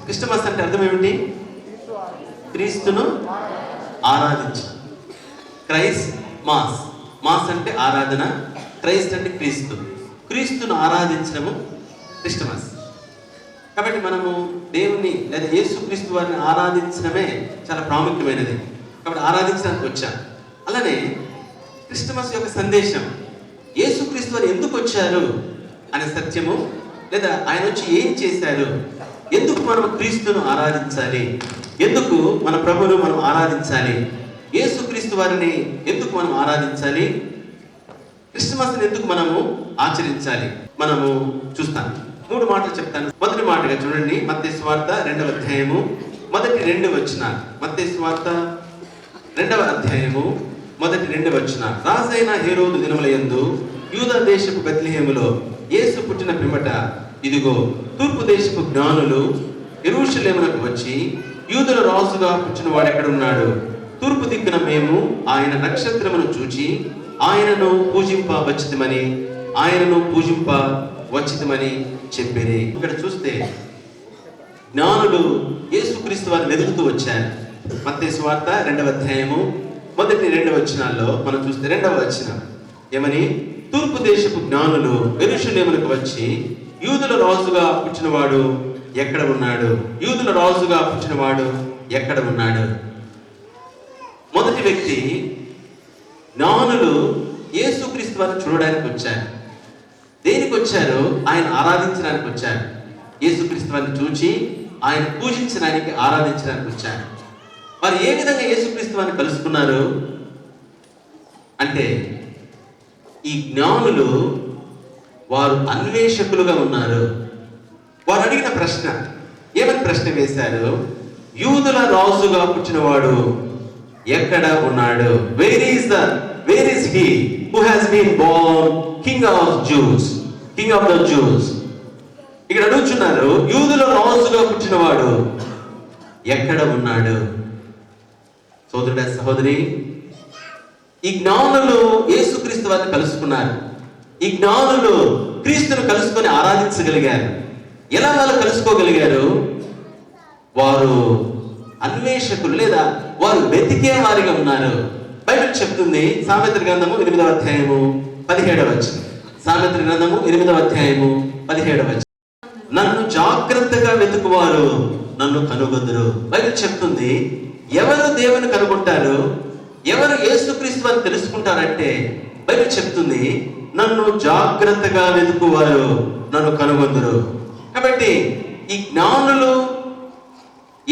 Christmas అంటే అర్థం ఏమిటి? క్రీస్తును ఆరాధించు. Christ mass. మాస్ అంటే ఆరాధన, క్రైస్ట్ అంటే క్రీస్తు. క్రీస్తును ఆరాధించడము క్రిస్టమస్. కాబట్టి మనము దేవుని లేదా యేసుక్రీస్తు వారిని ఆరాధించడమే చాలా ప్రాముఖ్యమైనది. కాబట్టి ఆరాధించడానికి వచ్చాం. అలానే క్రిస్టమస్ యొక్క సందేశం, యేసుక్రీస్తు వారు ఎందుకు వచ్చారు అనే సత్యము, లేదా ఆయన వచ్చి ఏం చేశారు, ఎందుకు మనం క్రీస్తును ఆరాధించాలి, ఎందుకు మన ప్రభువును మనం ఆరాధించాలి, యేసుక్రీస్తు వారిని ఎందుకు మనం ఆరాధించాలి, క్రిస్టమస్ని ఎందుకు మనము ఆచరించాలి, మనము చూస్తాం. 3 మాటలు చెప్తాను. మొదటి మాటగా చూడండి, మత్తయి సువార్త 2వ అధ్యాయము మొదటి 2 వచనాలు. మత్తయి సువార్త 2వ అధ్యాయము మొదటి 2 వచనాలు. రాజైన హేరోదు దినములయందు యూదా దేశపు బెత్లెహేములో యేసు పుట్టిన పిమ్మట ఇదిగో తూర్పు దేశపు జ్ఞానులు యెరూషలేమునకు వచ్చి, యూదుల రాజుగా పుట్టిన వాడు ఎక్కడున్నాడు? తూర్పు దిక్కున మేము ఆయన నక్షత్రమును చూచి ఆయనను పూజింప వచ్చితమని చెప్పేది. ఇక్కడ చూస్తే జ్ఞానులు యేసుక్రీస్తు వారిని వెతుకుతూ వచ్చారు. మత్తయి సువార్త 2వ అధ్యాయము మొదటి 2 వచనాల్లో మనం చూస్తే 2వ వచనం ఏమని? తూర్పు దేశపు జ్ఞానులు యెరూషలేమునకు వచ్చి, యూదుల రాజుగా పుట్టినవాడు ఎక్కడ ఉన్నాడు? యూదుల రాజుగా పుట్టినవాడు ఎక్కడ ఉన్నాడు? మొదటి వ్యక్తి, జ్ఞానులు యేసుక్రీస్తు వారిని చూడడానికి వచ్చారు. దేనికి వచ్చారు? ఆయన ఆరాధించడానికి వచ్చారు. యేసుక్రీస్తు వారిని చూచి ఆయన పూజించడానికి, ఆరాధించడానికి వచ్చారు. వారు ఏ విధంగా యేసుక్రీస్తు వారిని కలుసుకున్నారు అంటే, ఈ జ్ఞానులు వారు అన్వేషకులుగా ఉన్నారు. వారు అడిగిన ప్రశ్న, ఏమని ప్రశ్న వేశారు? యూదుల రాజుగా పుట్టినవాడు ఎక్కడ ఉన్నాడు? Where is he who has been born king of the Jews. ఇక్కడ అడుగుతున్నారు, యూదుల రాజుగా పుట్టినవాడు ఎక్కడ ఉన్నాడు? సోదరుడా, సహోదరి, ఈ జ్ఞానులు యేసుక్రీస్తు వారిని కలుసుకున్నారు. ఈ జ్ఞానులు క్రీస్తును కలుసుకొని ఆరాధించగలిగారు. ఎలా వాళ్ళు కలుసుకోగలిగారు? వారు అన్వేషకులు, లేదా వారు వెతికే వారిగా ఉన్నారు. బైబిల్ చెప్తుంది, సామెతల గ్రంథము 8వ అధ్యాయము 17వ వచనం. సామెతల గ్రంథము 8వ అధ్యాయము 17వ వచనం. నన్ను జాగ్రత్తగా వెతుకువారు నన్ను కనుగొందురు. బైబిల్ చెప్తుంది, ఎవరు దేవుని కనుగొంటారు, ఎవరు యేసుక్రీస్తు వారిని తెలుసుకుంటారంటే, బైబిల్ చెప్తుంది, నన్ను జాగ్రత్తగా వెతుకువారు నన్ను కనుగొందురు. కాబట్టి ఈ జ్ఞానులు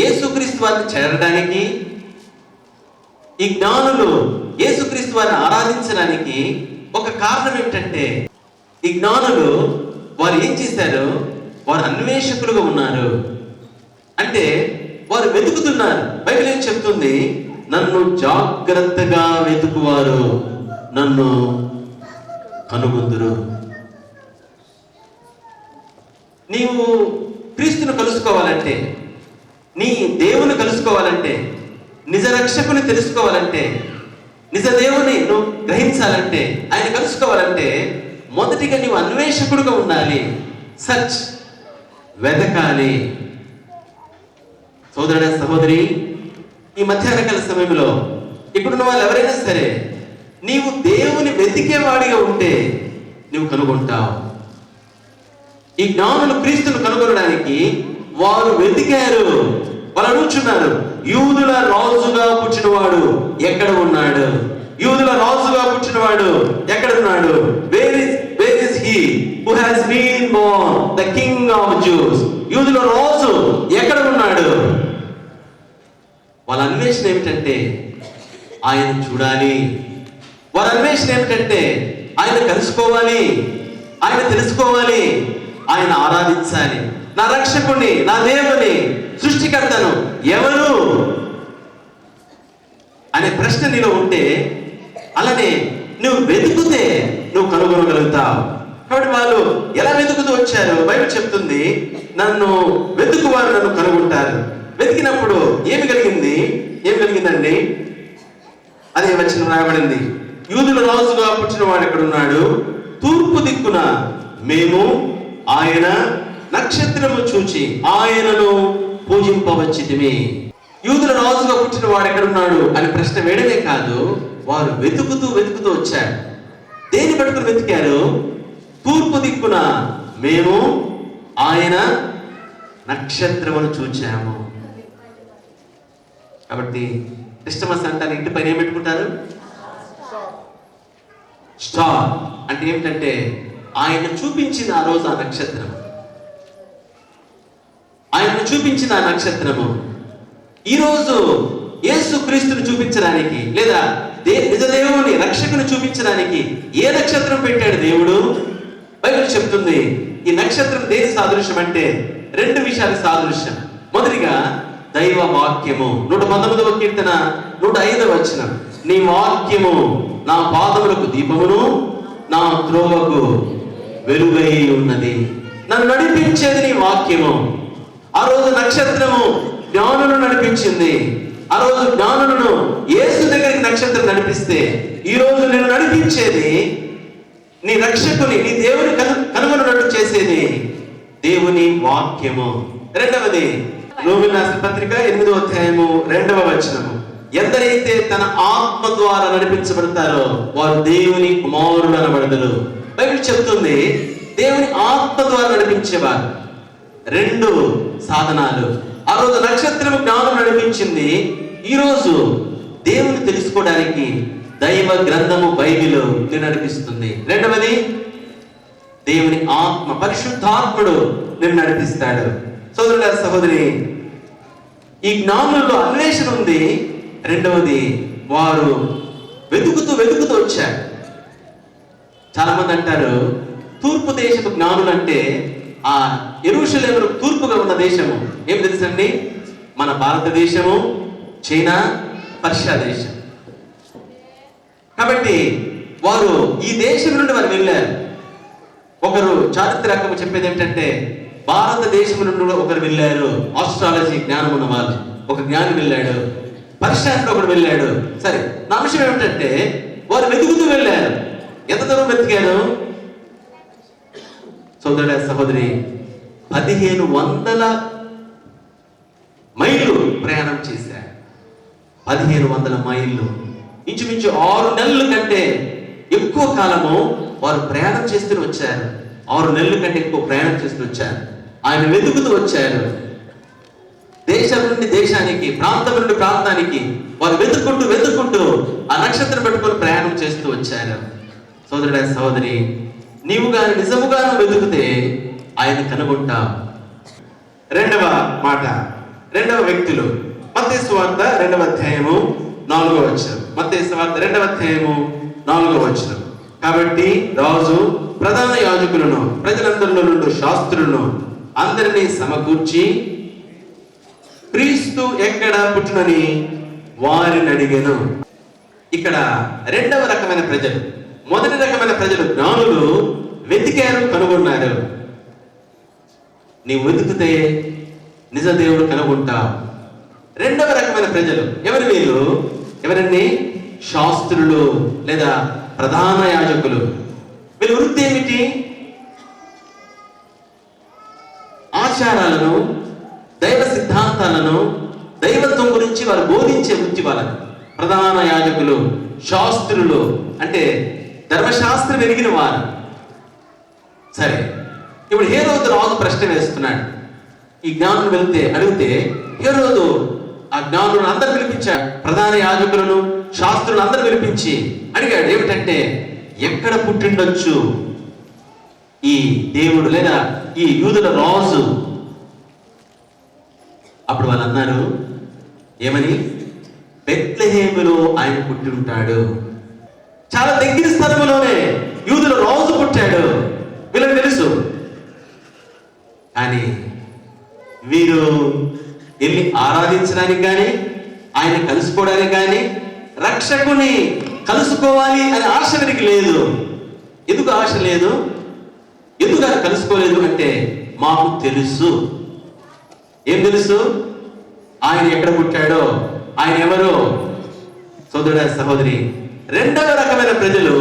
యేసుక్రీస్తు వారిని చేరడానికి, ఈ జ్ఞానులు యేసుక్రీస్తు వారిని ఆరాధించడానికి ఒక కారణం ఏంటంటే, ఈ జ్ఞానులు వారు ఏం చేశారు? వారు అన్వేషకులుగా ఉన్నారు. అంటే వారు వెతుకుతున్నారు. బైబిల్ ఏం చెప్తుంది? నన్ను జాగ్రత్తగా వెతుకువారు నన్ను కనుగొందురు. నీవు క్రీస్తును కలుసుకోవాలంటే, నీ దేవుని కలుసుకోవాలంటే, నిజ రక్షకుని తెలుసుకోవాలంటే, నిజ దేవుని నువ్వు గ్రహించాలంటే, ఆయన కలుసుకోవాలంటే, మొదటిగా నీవు అన్వేషకుడుగా ఉండాలి. సర్చ్, వెతకాలి. సోదరుడ, సహోదరి, ఈ మధ్యాహ్నకాల సమయంలో ఇప్పుడున్న వాళ్ళు ఎవరైనా సరే, నీవు దేవుని వెతికేవాడిగా ఉంటే నువ్వు కనుగొంటావు. ఈ జ్ఞానులు క్రీస్తును కనుగొనడానికి వారు వెతికారు. వాళ్ళు అడుగుతున్నారు, యూదుల రాజుగా పుట్టినవాడు ఎక్కడ ఉన్నాడు? యూదుల రాజుగా పుట్టినవాడు ఎక్కడ ఉన్నాడు? Where is he who has been born the king of the. యూదుల రాజు ఎక్కడ ఉన్నాడు? వాళ్ళ అన్వేషణ ఏమిటంటే ఆయన చూడాలి. వాళ్ళ అన్వేషణ ఏమిటంటే ఆయన కలుసుకోవాలి, ఆయన తెలుసుకోవాలి, ఆయన ఆరాధించాలి. నా రక్షకుని, నా దేవుని, సృష్టికర్తను ఎవరు అనే ప్రశ్న నీలో ఉంటే, అలానే నువ్వు వెతుకుతే నువ్వు కనుగొనగలుగుతావు. కాబట్టి వాళ్ళు ఎలా వెతుకుతూ వచ్చారు? బైబిల్ చెప్తుంది, నన్ను వెతుకువారు నన్ను కనుగొంటారు. వెతికినప్పుడు ఏమి కలిగిందండి? అదే వచనం రాయబడింది, యూదుల రాజుగా పుట్టిన వాడు ఎక్కడున్నాడు? తూర్పు దిక్కున మేము ఆయన నక్షత్రము చూచి ఆయనను పూజింపవచ్చితిమి. యూదుల రాజుగా పుట్టిన వాడు ఎక్కడున్నాడు అని ప్రశ్న వేయడమే కాదు, వారు వెతుకుతూ వచ్చారు. దేని పట్టుకుని వెతికారు? తూర్పు దిక్కున మేము ఆయన నక్షత్రమును చూచాము. కాబట్టి క్రిస్టమస్ అంటారు, ఇంటి పైన ఏం పెట్టుకుంటారు? స్టార్. అంటే ఏమిటంటే ఆయన చూపించిన ఆ రోజు ఆ నక్షత్రం, ఆయన చూపించిన ఆ నక్షత్రము ఈరోజు యేసు క్రీస్తుని చూపించడానికి లేదా నిజదేవుని రక్షకుని చూపించడానికి ఏ నక్షత్రం పెట్టాడు దేవుడు? బైబిల్ చెప్తుంది ఈ నక్షత్రం దేని సాదృశ్యం అంటే 2 విషయాలకు సాదృశ్యం. మొదటిగా దైవ వాక్యము. 119వ కీర్తన 105వ వచనం, నీ వాక్యము నా పాదములకు దీపమును నా త్రోవకు వెలుగై ఉన్నది. నన్ను నడిపించేది నీ వాక్యము. ఆ రోజు నక్షత్రము జ్ఞానులను నడిపించింది. ఆ రోజు జ్ఞానులను యేసు దగ్గరికి నక్షత్రం నడిపిస్తే, ఈ రోజు నేను నడిపించేది నీ రక్షకుని, నీ దేవుని కనుగొనట్టు చేసేది దేవుని వాక్యము. రెండవది రోమీయులకు రాసిన పత్రిక 8వ అధ్యాయము 2వ వచనము, ఎందరైతే తన ఆత్మ ద్వారా నడిపించబడతారో వారు దేవుని కుమారులు అనబడదురు. బైబిల్ చెప్తుంది దేవుని ఆత్మ ద్వారా నడిపించేవారు. 2 సాధనాలు. ఆ రోజు నక్షత్రము జ్ఞానం నడిపించింది. ఈ రోజు దేవుని తెలుసుకోవడానికి దైవ గ్రంథము బైబిల్ నడిపిస్తుంది. రెండవది దేవుని ఆత్మ, పరిశుద్ధాత్ముడు నిన్ను నడిపిస్తాడు. సోదరుడ సహోదరి, ఈ జ్ఞానుల్లో అన్వేషణ ఉంది. రెండవది వారు వెతుకుతూ వచ్చారు. చాలా మంది అంటారు తూర్పు దేశపు జ్ఞానులు అంటే ఆ యెరూషలేము తూర్పుగా ఉన్న దేశము ఏం తెలుసండి? మన భారతదేశము, చైనా, పర్షియా దేశం. కాబట్టి వారు ఈ దేశం నుండి వారు వెళ్ళారు. ఒకరు చారిత్రకము చెప్పేది ఏమిటంటే భారతదేశం నుండి ఒకరు వెళ్ళారు, ఆస్ట్రాలజీ జ్ఞానం ఉన్న వాళ్ళు. ఒక జ్ఞాని వెళ్ళాడు, పర్షియా ఒకడు వెళ్ళాడు. సరే, నా విషయం ఏమిటంటే వారు వెతుకుతూ వెళ్ళారు. ఎంత దూరం వెతికారు? సోదరుడ సహోదరి, 1500 మైళ్ళు ప్రయాణం చేశారు. 1500 మైళ్ళు, ఇంచుమించు 6 నెలల కంటే ఎక్కువ కాలము వారు ప్రయాణం చేస్తూ వచ్చారు. 6 నెలల కంటే ఎక్కువ ప్రయాణం చేస్తూ వచ్చారు. ఆయన వెతుకుతూ వచ్చారు. దేశం నుండి దేశానికి, ప్రాంతం నుండి ప్రాంతానికి వారు వెతుక్కుంటూ ఆ నక్షత్రం పెట్టుకొని ప్రయాణం చేస్తూ వచ్చారు. సోదరుడ సహోదరి, నీవు గాని నిజముగాను వెతుకుతే ఆయన కనుగొంటావు. రెండవ మాట, రెండవ వ్యక్తులు, మత్తయి సువార్త 2వ అధ్యాయము 4వ వచనం. మత్తయి సువార్త 2వ అధ్యాయము 4వ వచనం. కాబట్టి రాజు ప్రధాన యాజకులను ప్రజలందరిలో నుండి శాస్త్రులను అందరినీ సమకూర్చి క్రీస్తు ఎక్కడ పుట్టునని వారిని అడిగాను. ఇక్కడ 2వ రకమైన ప్రజలు. మొదటి రకమైన ప్రజలు జ్ఞానులు, వెతికారు, కనుగొన్నారు. నీవు వెతికితే నిజ దేవుడు కనుగొంటావు. 2వ రకమైన ప్రజలు ఎవరు? వీళ్ళు ఎవరండి? శాస్త్రులు లేదా ప్రధాన యాజకులు. వీళ్ళ వృత్తి ఏమిటి? ఆచారాలను, దైవ సిద్ధాంతాలను, దైవత్వం గురించి వారు బోధించే వృత్తి వాళ్ళని. ప్రధాన యాజకులు, శాస్త్రులు అంటే ధర్మశాస్త్రం ఎరిగిన వారు. సరే, ఇప్పుడు హేరోదు రాజు ప్రశ్న వేస్తున్నాడు. ఈ జ్ఞానులు అడిగితే హేరోదు ఆ జ్ఞానులను అందరూ పిలిపించాడు. ప్రధాన యాజకులను, శాస్త్రులను అందరూ పిలిపించి అడిగాడు, ఏమిటంటే ఎక్కడ పుట్టిండొచ్చు ఈ దేవుడు లేదా ఈ యూదుల రాజు? అప్పుడు వాళ్ళు అన్నారు ఏమని? బెత్లెహేములో ఆయన పుట్టి ఉంటాడు. చాలా దగ్గర స్థలంలోనే యూదుల రాజు పుట్టాడు, వీళ్ళకి తెలుసు. కానీ వీరు వెళ్ళి ఆరాధించడానికి కానీ, ఆయన కలుసుకోవడానికి కానీ, రక్షకుని కలుసుకోవాలి అనే ఆశ వీరికి లేదు. ఎందుకు ఆశ లేదు? ఎందుకు ఆయన కలుసుకోలేదు అంటే మాకు తెలుసు. ఏం తెలుసు? ఆయన ఎక్కడ పుట్టాడో, ఆయన ఎవరో. సోదరుడ సహోదరి, 2వ రకమైన ప్రజలు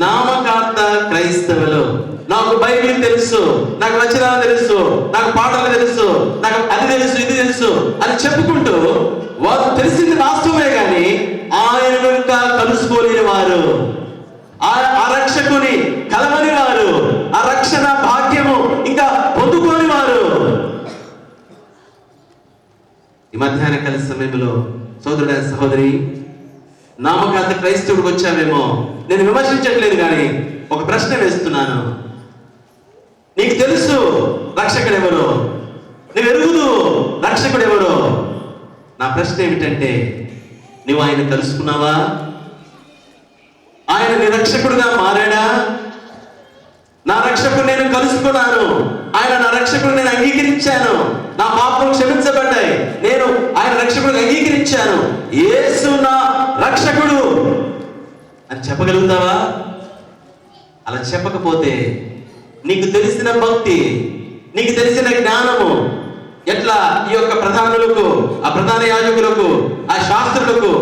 నామకార్థ క్రైస్తవులు. నాకు బైబిల్ తెలుసు, నాకు వచనాలు తెలుసు, నాకు పాటలు తెలుసు, నాకు అది తెలుసు, ఇది తెలుసు అని చెప్పుకుంటూ వారు తెలిసింది వాస్తవమే కానీ ఆయనను ఇంకా కలుసుకోలేని వారు, ఆ రక్షకుని కలవని వారు, ఆ రక్షణ భాగ్యము ఇంకా పొందుకోని వారు. ఈ మధ్యాహ్న కాల సమయంలో సోదరుడ సహోదరి, నామకాంత క్రైస్తవుడికి వచ్చావేమో, నేను విమర్శించట్లేదు కానీ ఒక ప్రశ్న వేస్తున్నాను. నీకు తెలుసు రక్షకుడు ఎవరో, నువ్వు ఎరుగుదు రక్షకుడు ఎవరో. నా ప్రశ్న ఏమిటంటే, నువ్వు ఆయన కలుసుకున్నావా? ఆయన నీ రక్షకుడుగా మారాడా? నా రక్షకుడు నేను కలుసుకున్నాను, ఆయన నా రక్షకుడు నేను అంగీకరించాను, నా పాపం క్షమించబడ్డాయి, నేను ఆయన రక్షకుడు అంగీకరించాను, యేసు నా రక్షకుడు అని చెప్పగలుగుతావా? అలా చెప్పకపోతే నీకు తెలిసిన భక్తి, నీకు తెలిసిన జ్ఞానము ఎట్లా ఈ యొక్క ప్రధానులకు, ఆ ప్రధాన యాజకులకు, ఆ శాస్త్రులకు,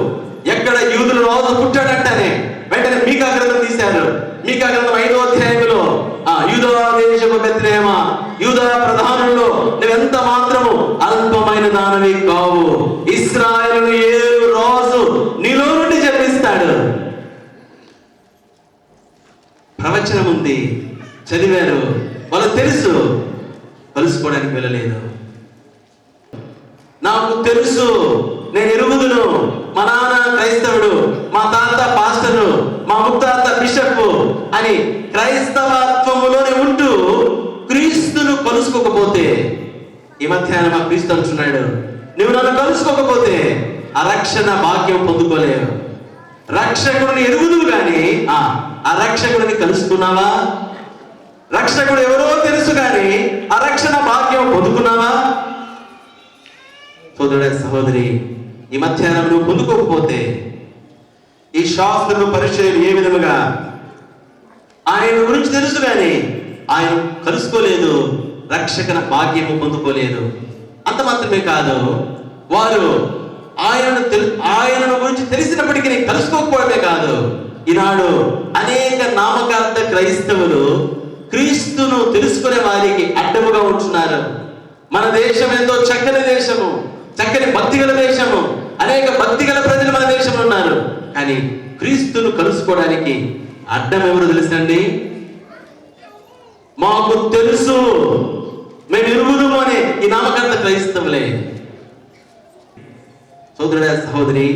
ఎక్కడ యూదులు రోజు పుట్టాడంటేనే వెంటనే మీకా గ్రంథం తీశారు. మీకా గ్రంథం 5వ అధ్యాయంలో యూదా దేశపు బెత్లెహేమ, యూదా ప్రధానుల్లో నువ్వెంత మాత్రము అల్పమైన దానవి కావు, ఇశ్రాయేలును 7 రోజు నీలో నుండి చెప్పిస్తాడు. ప్రవచనం ఉంది, చదివారు, వాళ్ళు తెలుసు, కలుసుకోవడానికి వెళ్ళలేదు. నాకు తెలుసు, నేను ఎరుగుదును, మా నాన్న క్రైస్తవుడు, మా తాత పాస్టరు, మా ముత్తాత బిషప్ అని క్రైస్తవత్వములోనే ఉంటూ క్రీస్తును కలుసుకోకపోతే, ఈ మధ్యాహ్నం మా క్రీస్తు అంటున్నాడు, నువ్వు నన్ను కలుసుకోకపోతే ఆ రక్షణ భాగ్యం పొందుకోలేవు. రక్షకుడిని ఎరుగుదువు కానీ ఆ రక్షకుడిని కలుసుకున్నావా? రక్షకుడు ఎవరో తెలుసు కానీ ఆ రక్షణ భాగ్యం పొందుకున్నావా? సోదరుడ సహోదరి, ఈ మధ్యాహ్నం నువ్వు పొందుకోకపోతే, ఈ శాస్త్రులు పరిచయం ఏ విధముగా ఆయన గురించి తెలుసు కానీ ఆయన కలుసుకోలేదు, రక్షణ భాగ్యము పొందుకోలేదు. అంత మాత్రమే కాదు, వారు ఆయనను గురించి తెలిసినప్పటికీ కలుసుకోకపోవడమే కాదు, ఈనాడు అనేక నామకార్థ క్రైస్తవులు క్రీస్తును తెలుసుకునే వారికి అడ్డముగా ఉంటున్నారు. మన దేశం ఎంతో చక్కని దేశము, చక్కని భక్తిగల దేశము, అనేక భక్తిగల ప్రజలు మన దేశంలో ఉన్నారు, కానీ క్రీస్తును కలుసుకోవడానికి అడ్డం ఎవరు తెలుసండి? మాకు తెలుసు, మేము ఎరుగుదుము అనే ఈ నామకార్థ క్రైస్తవులే. సోదరుడ సహోదరి,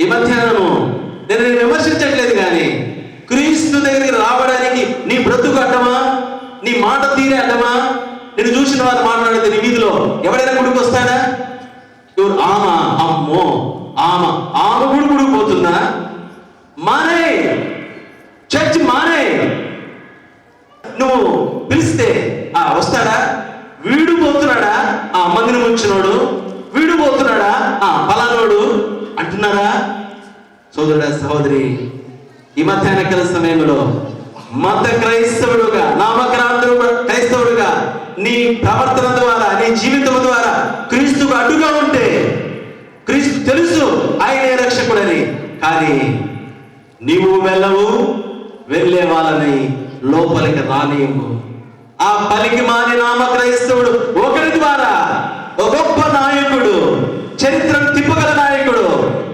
ఈ మధ్యాహ్నము నేను విమర్శించట్లేదు కానీ క్రీస్తు దగ్గరికి రావడానికి నీ బ్రతుకు అడ్డమా, నీ మాట తీరే అడ్డమా? నేను చూసిన వారు మాట్లాడితే నీ వీధిలో ఎవడైనా గుడికి వస్తాడా? ఎవరు అమ్మో ఆమె గుడికి పోతుందా? మానే, చర్చ్ మానే. నువ్వు పిలిస్తే వస్తాడా? వీడు పోతున్నాడా? మందిరం వచ్చినోడు వీడు పోతున్నాడా? పలానోడు అంటున్నారా? సోదరుడా సహోదరి, ఈ మధ్యాహ్న కాల సమయంలో మత క్రైస్తవుడుగా, నామకార్థ క్రైస్తవుడుగా నీ ప్రవర్తన ద్వారా, నీ జీవితం ద్వారా క్రీస్తుకు అడ్డుగా ఉంటే, క్రీస్తు తెలుసు ఆయనే రక్షకుడని, కానీ నీవు వెళ్ళవు, వెళ్ళే వాళ్ళని లోపలికి రానియము. ఆ పలికి మాని నామ క్రైస్తవుడు ఒకరి ద్వారా ఒక గొప్ప నాయకుడు, చరిత్రను తిప్పగల నాయకుడు,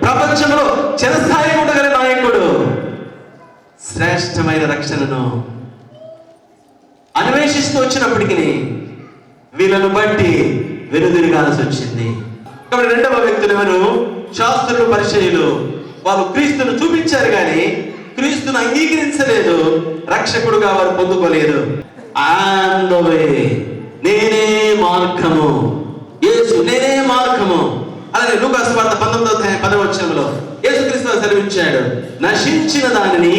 ప్రపంచంలో చిరస్థాయి ఉండగల నాయకుడు, శ్రేష్టమైన రక్షణను అన్వేషిస్తూ వచ్చినప్పటికీ వీళ్ళను బట్టి వెనుదిరగాల్సి వచ్చింది. కాబట్టి రెండవ వ్యక్తులు ఎవరు? శాస్త్రులు, పరిచయులు. వాళ్ళు క్రీస్తును చూపించారు కానీ క్రీస్తును అంగీకరించలేదు, రక్షకుడుగా వారు పొందుకోలేదు. నేనే మార్గము, యేసు నేనే మార్గము. అలాగే లూకా సువార్త 19వ అధ్యాయం 10వ వచనంలో యేసుక్రీస్తు సెలవిచ్చాడు, నశించిన దానిని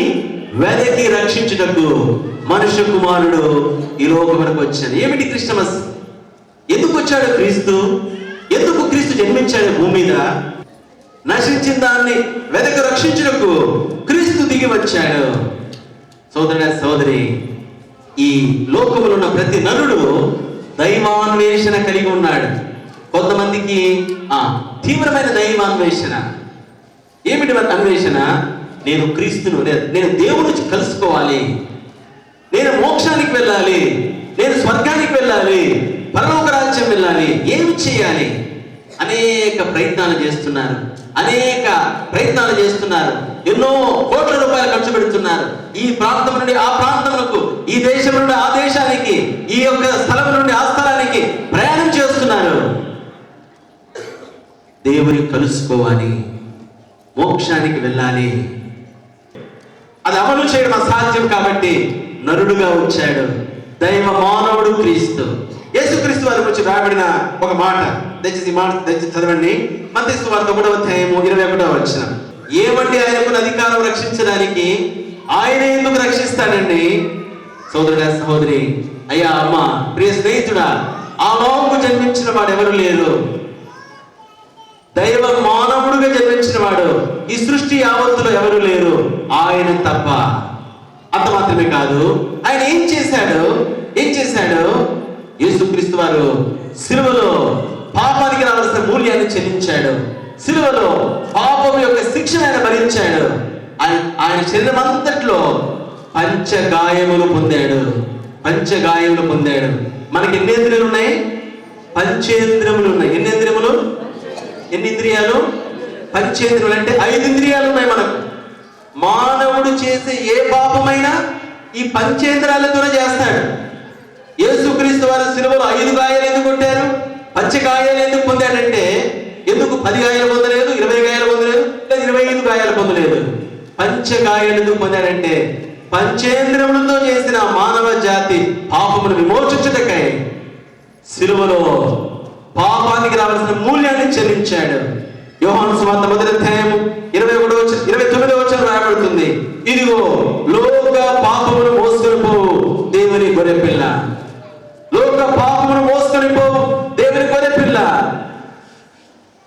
వెదకి రక్షించుటకు మనుష్య కుమారుడు ఈ లోకమునకు వచ్చాడు. ఏమిటి క్రిస్టమస్? ఎందుకు వచ్చాడు క్రీస్తు? ఎందుకు క్రీస్తు జన్మించాడు భూమి మీద? నశించిన దాన్ని వెదకి రక్షించుటకు క్రీస్తు దిగి వచ్చాడు. సోదరుడ సోదరి, ఈ లోకములో ఉన్న ప్రతి నరుడు దైవాన్వేషణ కలిగి ఉన్నాడు. కొంతమందికి తీవ్రమైన దైవాన్వేషణ. ఏమిటి మన అన్వేషణ? నేను క్రీస్తును, నేను దేవుని కలుసుకోవాలి, నేను మోక్షానికి వెళ్ళాలి, నేను స్వర్గానికి వెళ్ళాలి, పరలోక రాజ్యం వెళ్ళాలి, ఏమి చేయాలి? అనేక ప్రయత్నాలు చేస్తున్నారు, ఎన్నో కోట్ల రూపాయలు ఖర్చు పెడుతున్నారు. ఈ ప్రాంతం నుండి ఆ ప్రాంతములకు, ఈ దేశం నుండి ఆ దేశానికి, ఈ యొక్క స్థలం నుండి ఆ స్థలానికి ప్రయాణం చేస్తున్నారు. దేవుని కలుసుకోవాలి, మోక్షానికి వెళ్ళాలి. అది అమలు చేయడం అసాధ్యం కాబట్టి నరుడుగా వచ్చాడు. దైవ మానవుడు క్రీస్తు. యేసుక్రీస్తు వారి గురించి రాబడిన ఒక మాట, దయచేసి చదవండి. మత్తయి సువార్త 1వ అధ్యాయము 21వ వచనం. ఏమండి ఆయనకున్న అధికారం రక్షించడానికి? ఆయన ఎందుకు రక్షిస్తాడండి? సోదరుడా, సహోదరి, అయ్యా, అమ్మ, ప్రియ స్నేహితుడా, ఆ లోకము జన్మించిన వాడు ఎవరు లేరు. దైవ మానవుడుగా జన్మించిన వాడు ఈ సృష్టి యావత్తులో ఎవరు లేరు, ఆయన తప్ప. అంత మాత్రమే కాదు, ఆయన ఏం చేశాడు? యేసుక్రీస్తు వారు సిలువలో పాపానికి రావాల్సిన మూల్యాన్ని చెల్లించాడు. సిలువలో పాపం యొక్క శిక్షను ఆయన భరించాడు. ఆయన శరీరం అంతట్లో పంచగాయములు పొందాడు. మనకి ఎన్ని ఇంద్రియాలు ఉన్నాయి? పంచేంద్రియములు ఉన్నాయి. ఎన్ని ఇంద్రియాలు? పంచేంద్రియములు అంటే 5 ఇంద్రియాలు ఉన్నాయి మనకు. మానవుడు చేసే ఏ పాపమైనా ఈ పంచేంద్రియాలతోనే చేస్తాడు. యేసుక్రీస్తు వారి సిలువలో 5 గాయాలు ఎందుకు కొట్టారు? పంచగాయాలు ఎందుకు పొందాడంటే, ఎందుకు 10 గాయాలు పొందలేదు, 20 గాయాలు పొందలేదు, 25 గాయాలు పొందలేదు? పంచగాయాలు ఎందుకు పొందాడంటే, పంచేంద్రియములతో చేసిన మానవ జాతి పాపమును విమోచించుటకై సిలువలో పాపానికి రావాల్సిన మూల్యాన్ని చెల్లించాడు. యోహాను సువార్త 1వ అధ్యాయము 29వ వచనం రాయబడుతుంది, ఇదిగో లోక పాపమును మోసుకొని పోవు దేవుని గొర్రెపిల్ల. లోక పాపమును మోసుకొని పోవు దేవుని గొర్రెపిల్ల.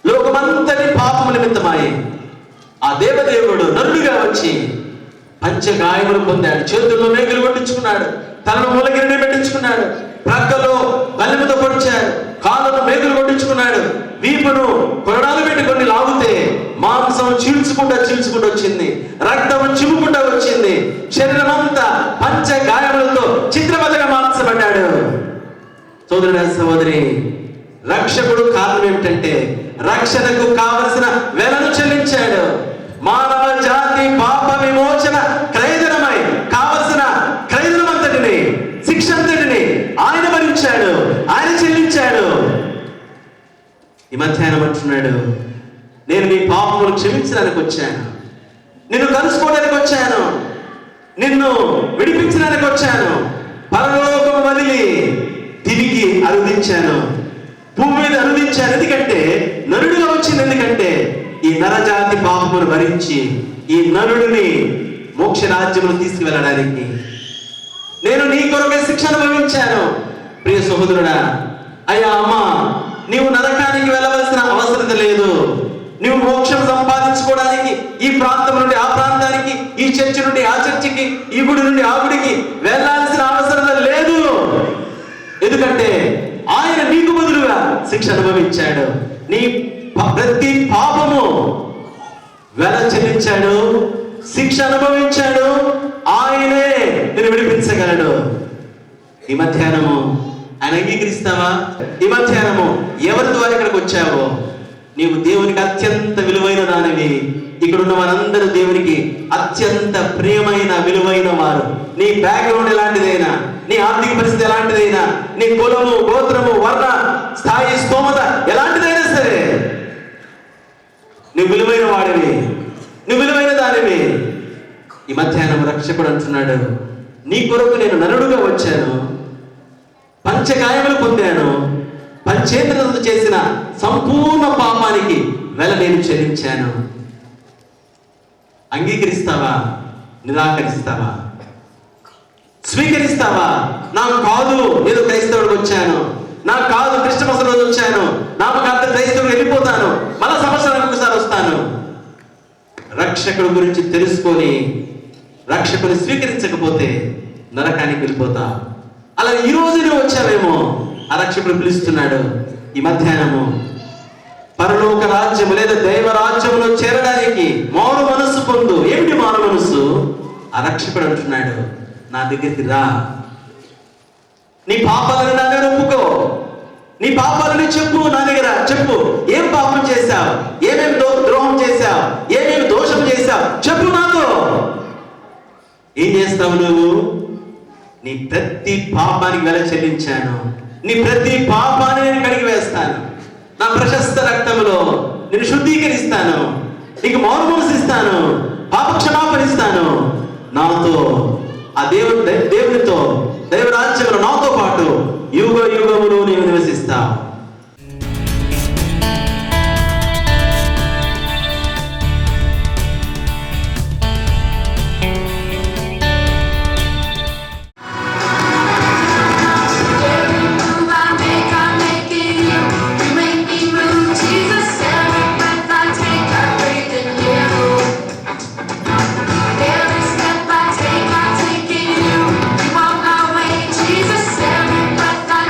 లోకమంతటి పాపము నిమిత్తమాయి ఆ దేవదేవుడు నరుడుగా వచ్చి పంచగాయములు పొందాడు. చేతుల్లో మేకులు కొట్టించుకున్నాడు, తలను మూలగిరిని పెట్టించుకున్నాడు, ప్రక్కలో బల్లెముతో పొడిచాడు, కాళ్ళను మేకులు కొట్టించుకున్నాడు, వీపును కొరడాలు పెట్టుకొని లాగితే మాంసం చీల్చుకుంటూ వచ్చింది, రక్తం చిమ్ముకుంటూ వచ్చింది. శరీరం అంతా పంచగాయములతో చిత్రబద్ధంగా మార్చబడ్డాడు. సోదరుడా, సహోదరి, రక్షకుడు కారణం ఏమిటంటే రక్షణకు కావలసిన వెలను చెల్లించాడు. మానవ జాతి పాప విమోచన క్రయధనమై కావలసిన క్రయధనమంతటిని, శిక్ష అంతటిని ఆయన భరించాడు, ఆయన చెల్లించాడు. ఈ మధ్యాహ్నం అంటున్నాడు, నేను నీ పాపములు క్షమించడానికి వచ్చాను, నిన్ను కలుసుకోవడానికి వచ్చాను, నిన్ను విడిపించడానికి వచ్చాను, పరలోకము వదిలి తిరిగి అరుదించాను, భూమి మీద అరుదించాను. ఎందుకంటే నరుడుగా వచ్చింది. ఎందుకంటే ఈ నరజాతి పాపమును భరించి ఈ నరుడిని మోక్ష రాజ్యమును తీసుకువెళ్ళడానికి నేను నీ కొరకే శిక్ష అనుభవించాను. ప్రియ సహోదరుడా, అయ్యా, అమ్మ, నీవు నరకానికి వెళ్ళవలసిన అవసరం లేదు. నువ్వు మోక్షం సంపాదించుకోవడానికి ఈ ప్రాంతం నుండి ఆ ప్రాంతానికి, ఈ చర్చి నుండి ఆ చర్చికి, ఈ గుడి నుండి ఆ గుడికి వెళ్ళాల్సిన అవసరం లేదు. ఎందుకంటే ఆయన నీకు బదులుగా శిక్ష అనుభవించాడు. నీ ప్రతి పాపము వెల చెల్లించాడు, శిక్ష అనుభవించాడు. ఆయనే నేను విడిపించగలడు. ఈ మధ్యాహ్నము ఆయన అంగీకరిస్తావా? ఈ మధ్యాహ్నము ఎవరి ద్వారా ఇక్కడికి వచ్చావో నీవు దేవునికి అత్యంత విలువైన దానివి. ఇక్కడ ఉన్న వారందరూ దేవునికి అత్యంత ప్రియమైన విలువైన వారు. నీ బ్యాక్గ్రౌండ్ ఎలాంటిదైనా, నీ ఆర్థిక పరిస్థితి ఎలాంటిదైనా, నీ కులము, గోత్రము, వర్ణ, స్థాయి, స్తోమత ఎలాంటిదైనా సరే నువ్వు విలువైన వాడివి, నువ్వు విలువైన దానివి. ఈ మధ్యాహ్నం రక్షకుడు అంటున్నాడు, నీ కొరకు నేను నరుడుగా వచ్చాను, పంచగాయములు పొందాను, పంచేంద్రియాలతో చేసిన సంపూర్ణ పాపానికి వెల నేను చెల్లించాను. అంగీకరిస్తావా? నిరాకరిస్తావా? స్వీకరిస్తావా? నాకు కాదు, ఏదో క్రైస్తవుడికి వచ్చాను, నాకు కాదు క్రిస్టమస్ రోజు వచ్చాను, నాకు అంత క్రైస్తవుడు వెళ్ళిపోతాను, మళ్ళా సంవత్సరానికి ఒకసారి వస్తాను. రక్షకుడు గురించి తెలుసుకొని రక్షకుని స్వీకరించకపోతే నరకానికి వెళ్ళిపోతా. అలా ఈ రోజు నువ్వు వచ్చావేమో, ఆ రక్షకుడు పిలుస్తున్నాడు. ఈ మధ్యాహ్నము పరలోక రాజ్యము లేదా దైవ రాజ్యములో చేరడానికి మారు మనస్సు పొందు. ఏమిటి మారు మనస్సు? ఆ రక్షకుడు అంటున్నాడు, నా దగ్గరికి రా. నీ పాపాలను నా దగ్గర ఒప్పుకో. నీ పాపాలని చెప్పు, నా దగ్గర చెప్పు. ఏం పాపం చేశావు, ఏమేమి ద్రోహం చేశావు, ఏమేమి దోషం చేశావు చెప్పు నాతో. ఏం చేస్తావు నువ్వు? నీ ప్రతి పాపానికి వెల చెల్లించాను, నీ ప్రతి పాపాన్ని నేను కడిగి వేస్తాను. నా ప్రశస్త రక్తంలో నేను శుద్ధీకరిస్తాను, నీకు మారు మనసు ఇస్తాను, పాప క్షమాపణ ఇస్తాను. నాతో ఆ దేవునితో దైవరాజ్యంలో నాతో పాటు యుగ యుగములు నీవు నివసిస్తావు. Every step I take in you. You walk my way, Jesus. Every breath I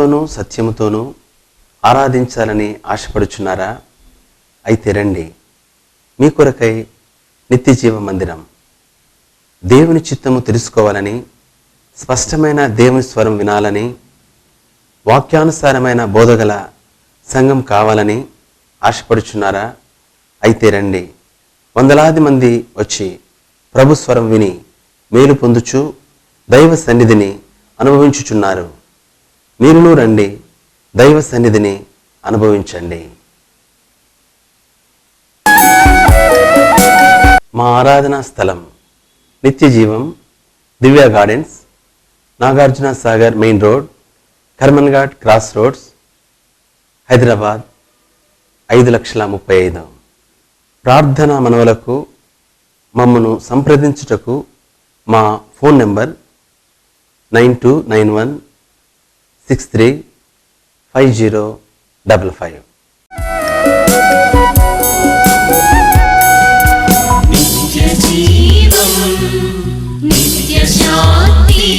ఆత్మతోనూ సత్యముతోనూ ఆరాధించాలని ఆశపడుచున్నారా? అయితే రండి, మీ కొరకై నిత్య జీవ మందిరం. దేవుని చిత్తము తెలుసుకోవాలని, స్పష్టమైన దేవుని స్వరం వినాలని, వాక్యానుసారమైన బోధగల సంఘం కావాలని ఆశపడుచున్నారా? అయితే రండి. వందలాది మంది వచ్చి ప్రభు స్వరం విని మేలు పొందుచు దైవ సన్నిధిని అనుభవించుచున్నారు. మీరును రండి, దైవ సన్నిధిని అనుభవించండి. మా ఆరాధనా స్థలం నిత్య జీవం, Divya Gardens, Nagarjuna Sagar main road, Karmanghat cross roads, Hyderabad 5,35,000. ప్రార్థనా మనవులకు మమ్మను సంప్రదించుటకు మా ఫోన్ నెంబర్ 9291635055. నిత్య జీవం, నిత్య శాంతి.